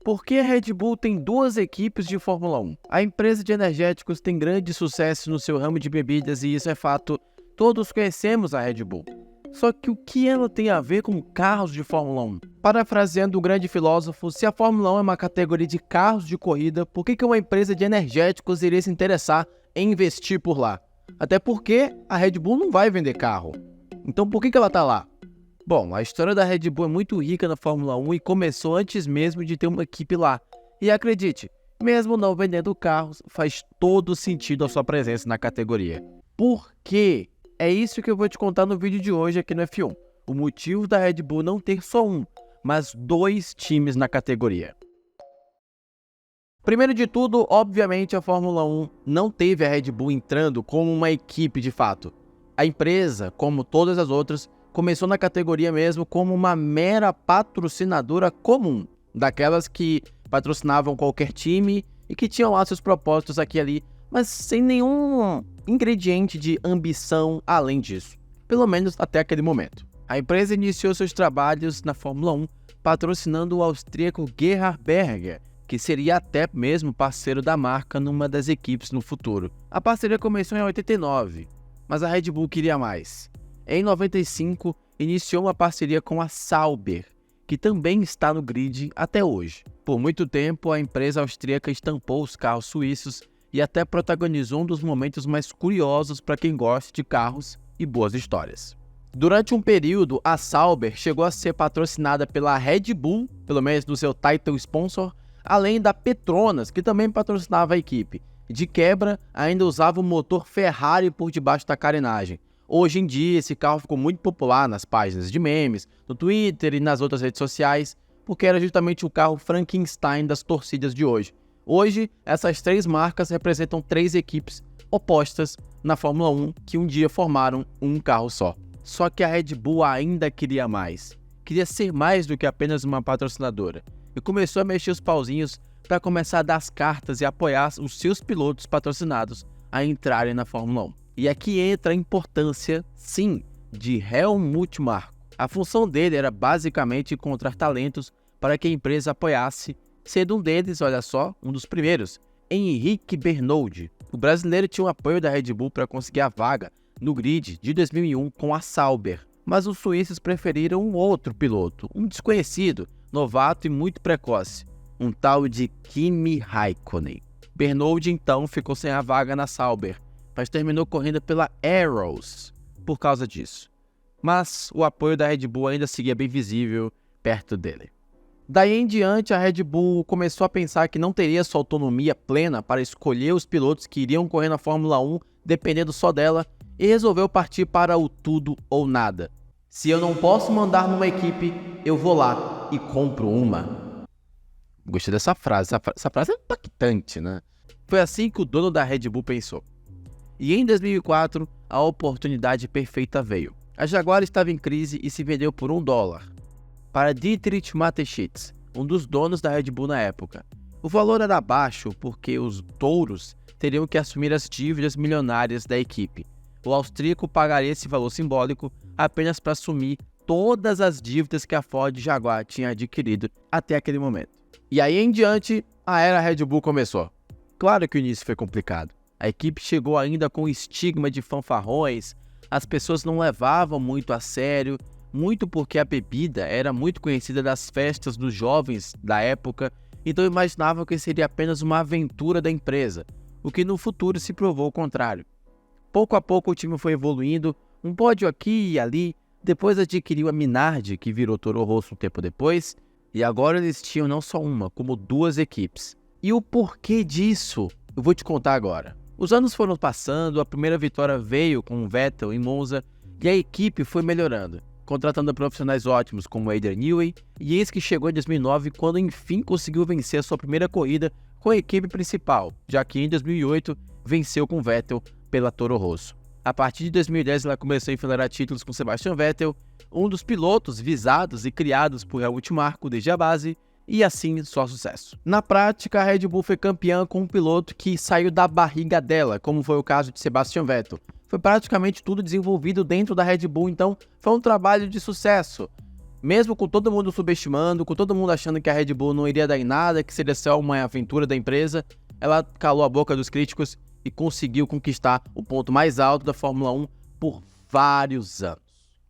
Por que a Red Bull tem duas equipes de Fórmula 1? A empresa de energéticos tem grande sucesso no seu ramo de bebidas e isso é fato, todos conhecemos a Red Bull. Só que o que ela tem a ver com carros de Fórmula 1? Parafraseando o grande filósofo, se a Fórmula 1 é uma categoria de carros de corrida, por que uma empresa de energéticos iria se interessar em investir por lá? Até porque a Red Bull não vai vender carro. Então por que ela está lá? Bom, a história da Red Bull é muito rica na Fórmula 1 e começou antes mesmo de ter uma equipe lá. E acredite, mesmo não vendendo carros, faz todo sentido a sua presença na categoria. Por quê? É isso que eu vou te contar no vídeo de hoje aqui no F1. O motivo da Red Bull não ter só um, mas dois times na categoria. Primeiro de tudo, obviamente a Fórmula 1 não teve a Red Bull entrando como uma equipe de fato. A empresa, como todas as outras, começou na categoria mesmo como uma mera patrocinadora comum, daquelas que patrocinavam qualquer time e que tinham lá seus propósitos aqui e ali, mas sem nenhum ingrediente de ambição além disso, pelo menos até aquele momento. A empresa iniciou seus trabalhos na Fórmula 1 patrocinando o austríaco Gerhard Berger, que seria até mesmo parceiro da marca numa das equipes no futuro. A parceria começou em 89, mas a Red Bull queria mais. Em 95, iniciou uma parceria com a Sauber, que também está no grid até hoje. Por muito tempo, a empresa austríaca estampou os carros suíços e até protagonizou um dos momentos mais curiosos para quem gosta de carros e boas histórias. Durante um período, a Sauber chegou a ser patrocinada pela Red Bull, pelo menos no seu title sponsor, além da Petronas, que também patrocinava a equipe. De quebra, ainda usava o motor Ferrari por debaixo da carenagem. Hoje em dia, esse carro ficou muito popular nas páginas de memes, no Twitter e nas outras redes sociais, porque era justamente o carro Frankenstein das torcidas de hoje. Hoje, essas três marcas representam três equipes opostas na Fórmula 1 que um dia formaram um carro só. Só que a Red Bull ainda queria mais. Queria ser mais do que apenas uma patrocinadora. E começou a mexer os pauzinhos para começar a dar as cartas e apoiar os seus pilotos patrocinados a entrarem na Fórmula 1. E aqui entra a importância, sim, de Helmut Marko. A função dele era basicamente encontrar talentos para que a empresa apoiasse, sendo um deles, olha só, um dos primeiros, Henrique Bernoldi. O brasileiro tinha o apoio da Red Bull para conseguir a vaga no grid de 2001 com a Sauber, mas os suíços preferiram um outro piloto, um desconhecido, novato e muito precoce, um tal de Kimi Raikkonen. Bernoldi então ficou sem a vaga na Sauber, mas terminou correndo pela Arrows por causa disso. Mas o apoio da Red Bull ainda seguia bem visível perto dele. Daí em diante, a Red Bull começou a pensar que não teria sua autonomia plena para escolher os pilotos que iriam correr na Fórmula 1 dependendo só dela e resolveu partir para o tudo ou nada. Se eu não posso mandar numa equipe, eu vou lá e compro uma. Gostei dessa frase, essa frase é impactante, né? Foi assim que o dono da Red Bull pensou. E em 2004, a oportunidade perfeita veio. A Jaguar estava em crise e se vendeu por $1 para Dietrich Mateschitz, um dos donos da Red Bull na época. O valor era baixo porque os touros teriam que assumir as dívidas milionárias da equipe. O austríaco pagaria esse valor simbólico apenas para assumir todas as dívidas que a Ford Jaguar tinha adquirido até aquele momento. E aí em diante, a era Red Bull começou. Claro que o início foi complicado. A equipe chegou ainda com o estigma de fanfarrões, as pessoas não levavam muito a sério, muito porque a bebida era muito conhecida das festas dos jovens da época, então imaginavam que seria apenas uma aventura da empresa, o que no futuro se provou o contrário. Pouco a pouco o time foi evoluindo, um pódio aqui e ali, depois adquiriu a Minardi, que virou Toro Rosso um tempo depois, e agora eles tinham não só uma, como duas equipes. E o porquê disso, eu vou te contar agora. Os anos foram passando, a primeira vitória veio com o Vettel em Monza e a equipe foi melhorando, contratando profissionais ótimos como Adrian Newey, e eis que chegou em 2009 quando enfim conseguiu vencer a sua primeira corrida com a equipe principal, já que em 2008 venceu com Vettel pela Toro Rosso. A partir de 2010 ela começou a enfileirar títulos com Sebastian Vettel, um dos pilotos visados e criados por Helmut Marko desde a base, e assim só sucesso. Na prática, a Red Bull foi campeã com um piloto que saiu da barriga dela, como foi o caso de Sebastian Vettel. Foi praticamente tudo desenvolvido dentro da Red Bull, então foi um trabalho de sucesso. Mesmo com todo mundo subestimando, com todo mundo achando que a Red Bull não iria dar em nada, que seria só uma aventura da empresa, ela calou a boca dos críticos e conseguiu conquistar o ponto mais alto da Fórmula 1 por vários anos.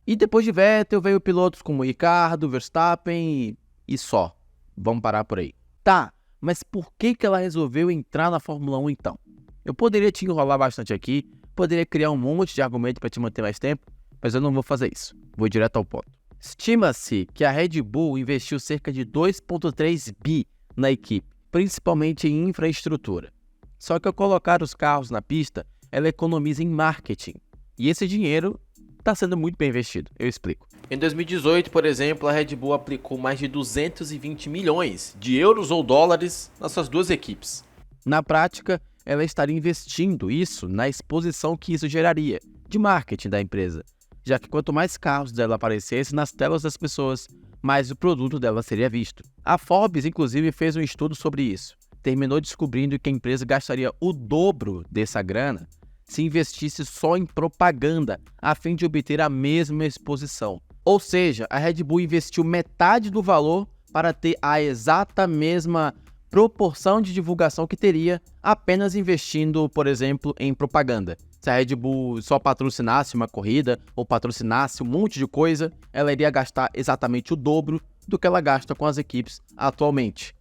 E depois de Vettel veio pilotos como Ricardo, Verstappen e só. Vamos parar por aí. Tá, mas por que ela resolveu entrar na Fórmula 1 então? Eu poderia te enrolar bastante aqui, poderia criar um monte de argumento para te manter mais tempo, mas eu não vou fazer isso. Vou direto ao ponto. Estima-se que a Red Bull investiu cerca de 2,3 bi na equipe, principalmente em infraestrutura. Só que ao colocar os carros na pista, ela economiza em marketing. E esse dinheiro está sendo muito bem investido, eu explico. Em 2018, por exemplo, a Red Bull aplicou mais de 220 milhões de euros ou dólares nas suas duas equipes. Na prática, ela estaria investindo isso na exposição que isso geraria, de marketing da empresa, já que quanto mais carros dela aparecessem nas telas das pessoas, mais o produto dela seria visto. A Forbes, inclusive, fez um estudo sobre isso. Terminou descobrindo que a empresa gastaria o dobro dessa grana se investisse só em propaganda, a fim de obter a mesma exposição. Ou seja, a Red Bull investiu metade do valor para ter a exata mesma proporção de divulgação que teria apenas investindo, por exemplo, em propaganda. Se a Red Bull só patrocinasse uma corrida ou patrocinasse um monte de coisa, ela iria gastar exatamente o dobro do que ela gasta com as equipes atualmente.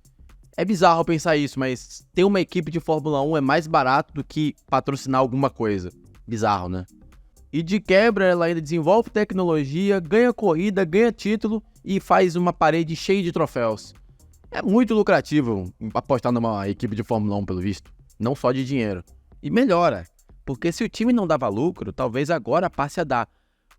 É bizarro pensar isso, mas ter uma equipe de Fórmula 1 é mais barato do que patrocinar alguma coisa. Bizarro, né? E de quebra, ela ainda desenvolve tecnologia, ganha corrida, ganha título e faz uma parede cheia de troféus. É muito lucrativo apostar numa equipe de Fórmula 1, pelo visto. Não só de dinheiro. E melhora, porque se o time não dava lucro, talvez agora passe a dar.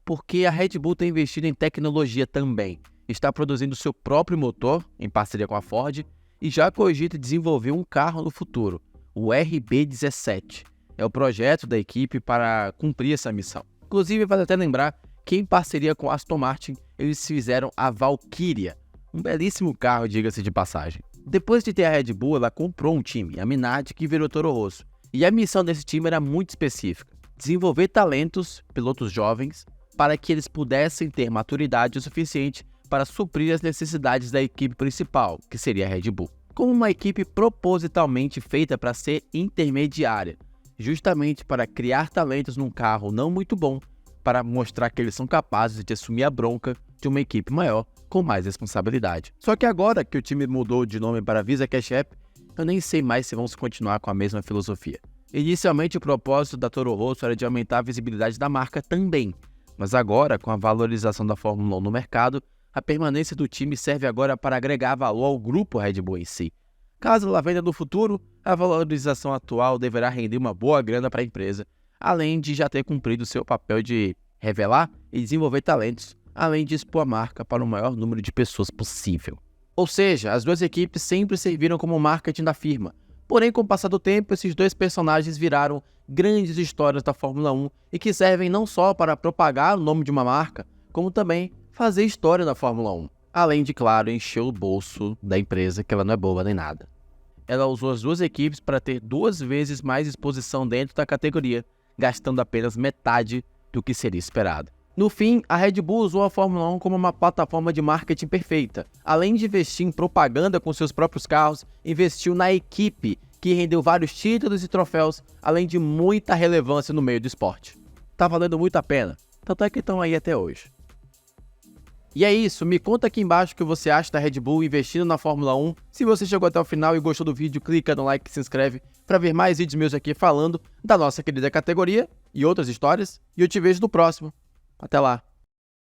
Porque a Red Bull tem investido em tecnologia também. Está produzindo seu próprio motor, em parceria com a Ford, e já cogita desenvolver um carro no futuro, o RB17. É o projeto da equipe para cumprir essa missão. Inclusive, vale até lembrar que em parceria com a Aston Martin, eles fizeram a Valkyria, um belíssimo carro, diga-se de passagem. Depois de ter a Red Bull, ela comprou um time, a Minardi, que virou Toro Rosso. E a missão desse time era muito específica: desenvolver talentos, pilotos jovens, para que eles pudessem ter maturidade o suficiente para suprir as necessidades da equipe principal, que seria a Red Bull. Como uma equipe propositalmente feita para ser intermediária, justamente para criar talentos num carro não muito bom, para mostrar que eles são capazes de assumir a bronca de uma equipe maior, com mais responsabilidade. Só que agora que o time mudou de nome para Visa Cash App, eu nem sei mais se vamos continuar com a mesma filosofia. Inicialmente o propósito da Toro Rosso era de aumentar a visibilidade da marca também, mas agora, com a valorização da Fórmula 1 no mercado, a permanência do time serve agora para agregar valor ao grupo Red Bull em si. Caso ela venda no futuro, a valorização atual deverá render uma boa grana para a empresa, além de já ter cumprido seu papel de revelar e desenvolver talentos, além de expor a marca para o maior número de pessoas possível. Ou seja, as duas equipes sempre serviram como marketing da firma. Porém, com o passar do tempo, esses dois personagens viraram grandes histórias da Fórmula 1 e que servem não só para propagar o nome de uma marca, como também fazer história na Fórmula 1. Além de, claro, encher o bolso da empresa, que ela não é boba nem nada. Ela usou as duas equipes para ter 2 vezes mais exposição dentro da categoria, gastando apenas metade do que seria esperado. No fim, a Red Bull usou a Fórmula 1 como uma plataforma de marketing perfeita. Além de investir em propaganda com seus próprios carros, investiu na equipe, que rendeu vários títulos e troféus, além de muita relevância no meio do esporte. Tá valendo muito a pena, tanto é que estão aí até hoje. E é isso, me conta aqui embaixo o que você acha da Red Bull investindo na Fórmula 1. Se você chegou até o final e gostou do vídeo, clica no like e se inscreve para ver mais vídeos meus aqui falando da nossa querida categoria e outras histórias. E eu te vejo no próximo. Até lá!